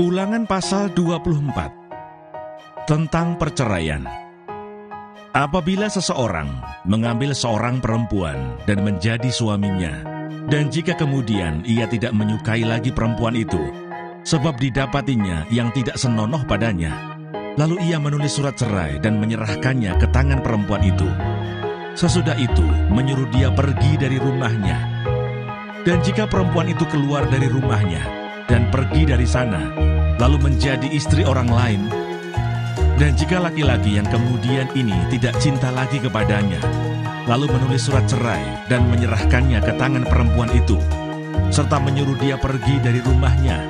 Ulangan pasal 24 tentang perceraian. Apabila seseorang mengambil seorang perempuan dan menjadi suaminya, dan jika kemudian ia tidak menyukai lagi perempuan itu, sebab didapatinya yang tidak senonoh padanya, lalu ia menulis surat cerai dan menyerahkannya ke tangan perempuan itu. Sesudah itu menyuruh dia pergi dari rumahnya. Dan jika perempuan itu keluar dari rumahnya dan pergi dari sana, lalu menjadi istri orang lain, dan jika laki-laki yang kemudian ini tidak cinta lagi kepadanya, lalu menulis surat cerai dan menyerahkannya ke tangan perempuan itu, serta menyuruh dia pergi dari rumahnya,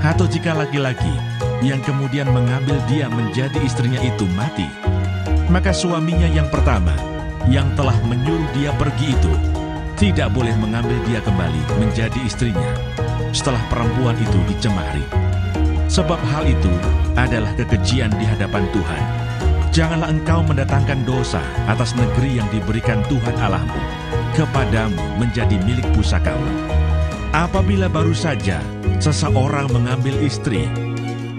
atau jika laki-laki yang kemudian mengambil dia menjadi istrinya itu mati, maka suaminya yang pertama yang telah menyuruh dia pergi itu tidak boleh mengambil dia kembali menjadi istrinya setelah perempuan itu dicemari. Sebab hal itu adalah kekejian di hadapan Tuhan. Janganlah engkau mendatangkan dosa atas negeri yang diberikan Tuhan Allahmu kepadamu menjadi milik pusakamu. Apabila baru saja seseorang mengambil istri,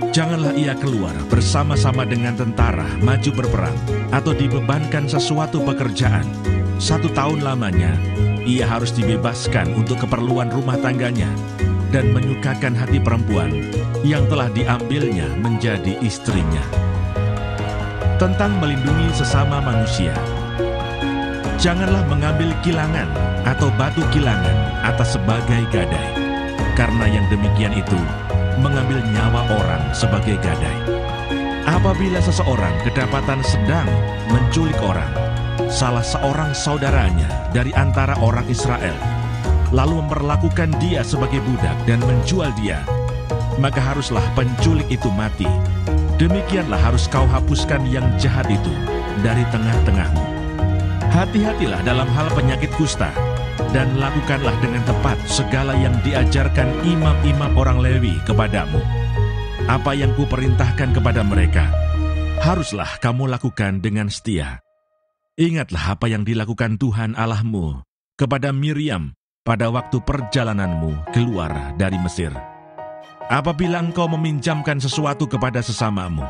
janganlah ia keluar bersama-sama dengan tentara maju berperang atau dibebankan sesuatu pekerjaan. 1 tahun lamanya ia harus dibebaskan untuk keperluan rumah tangganya dan menyukakan hati perempuan yang telah diambilnya menjadi istrinya. Tentang melindungi sesama manusia. Janganlah mengambil kilangan atau batu kilangan atas sebagai gadai, karena yang demikian itu mengambil nyawa orang sebagai gadai. Apabila seseorang kedapatan sedang menculik orang, salah seorang saudaranya dari antara orang Israel, lalu memperlakukan dia sebagai budak dan menjual dia, maka haruslah penculik itu mati. Demikianlah harus kau hapuskan yang jahat itu dari tengah-tengahmu. Hati-hatilah dalam hal penyakit kusta, dan lakukanlah dengan tepat segala yang diajarkan imam-imam orang Lewi kepadamu. Apa yang kuperintahkan kepada mereka, haruslah kamu lakukan dengan setia. Ingatlah apa yang dilakukan Tuhan Allahmu kepada Miriam pada waktu perjalananmu keluar dari Mesir. Apabila engkau meminjamkan sesuatu kepada sesamamu,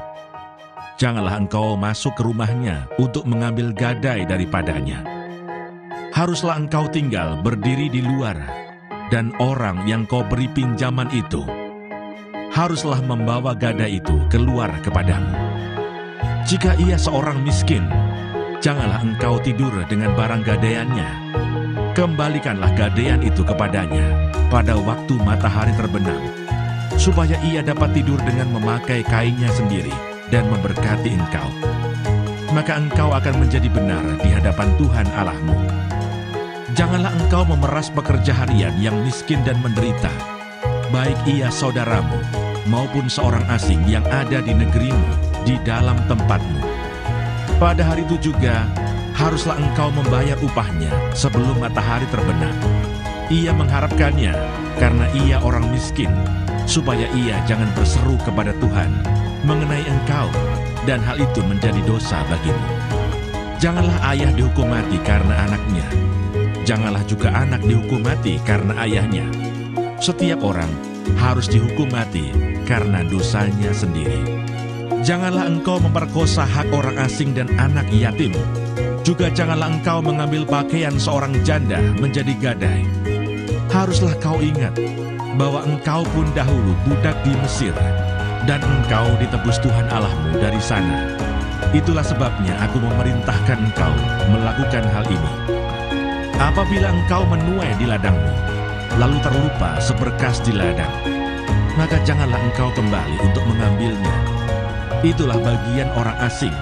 janganlah engkau masuk ke rumahnya untuk mengambil gadai daripadanya. Haruslah engkau tinggal berdiri di luar, dan orang yang kau beri pinjaman itu haruslah membawa gadai itu keluar kepadamu. Jika ia seorang miskin, janganlah engkau tidur dengan barang gadaiannya. Kembalikanlah gadaian itu kepadanya pada waktu matahari terbenam, supaya ia dapat tidur dengan memakai kainnya sendiri dan memberkati engkau. Maka engkau akan menjadi benar di hadapan Tuhan Allahmu. Janganlah engkau memeras pekerja harian yang miskin dan menderita, baik ia saudaramu maupun seorang asing yang ada di negerimu di dalam tempatmu. Pada hari itu juga haruslah engkau membayar upahnya sebelum matahari terbenam. Ia mengharapkannya karena ia orang miskin, supaya ia jangan berseru kepada Tuhan mengenai engkau, dan hal itu menjadi dosa bagimu. Janganlah ayah dihukum mati karena anaknya. Janganlah juga anak dihukum mati karena ayahnya. Setiap orang harus dihukum mati karena dosanya sendiri. Janganlah engkau memperkosa hak orang asing dan anak yatim. Juga janganlah engkau mengambil pakaian seorang janda menjadi gadai. Haruslah kau ingat bahwa engkau pun dahulu budak di Mesir, dan engkau ditebus Tuhan Allahmu dari sana. Itulah sebabnya aku memerintahkan engkau melakukan hal ini. Apabila engkau menuai di ladangmu, lalu terlupa seberkas di ladang, maka janganlah engkau kembali untuk mengambilnya. Itulah bagian orang asing,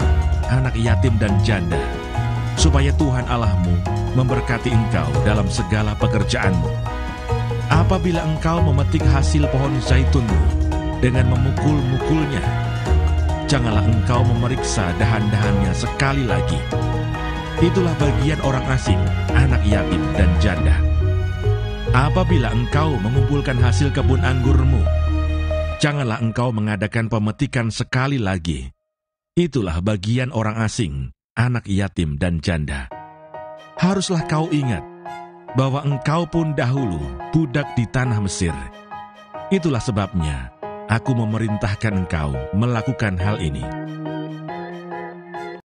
anak yatim dan janda, supaya Tuhan Allahmu memberkati engkau dalam segala pekerjaanmu. Apabila engkau memetik hasil pohon zaitunmu dengan memukul-mukulnya, janganlah engkau memeriksa dahan-dahannya sekali lagi. Itulah bagian orang asing, anak yatim dan janda. Apabila engkau mengumpulkan hasil kebun anggurmu, janganlah engkau mengadakan pemetikan sekali lagi. Itulah bagian orang asing, anak yatim dan janda. Haruslah kau ingat bahwa engkau pun dahulu budak di tanah Mesir. Itulah sebabnya aku memerintahkan engkau melakukan hal ini.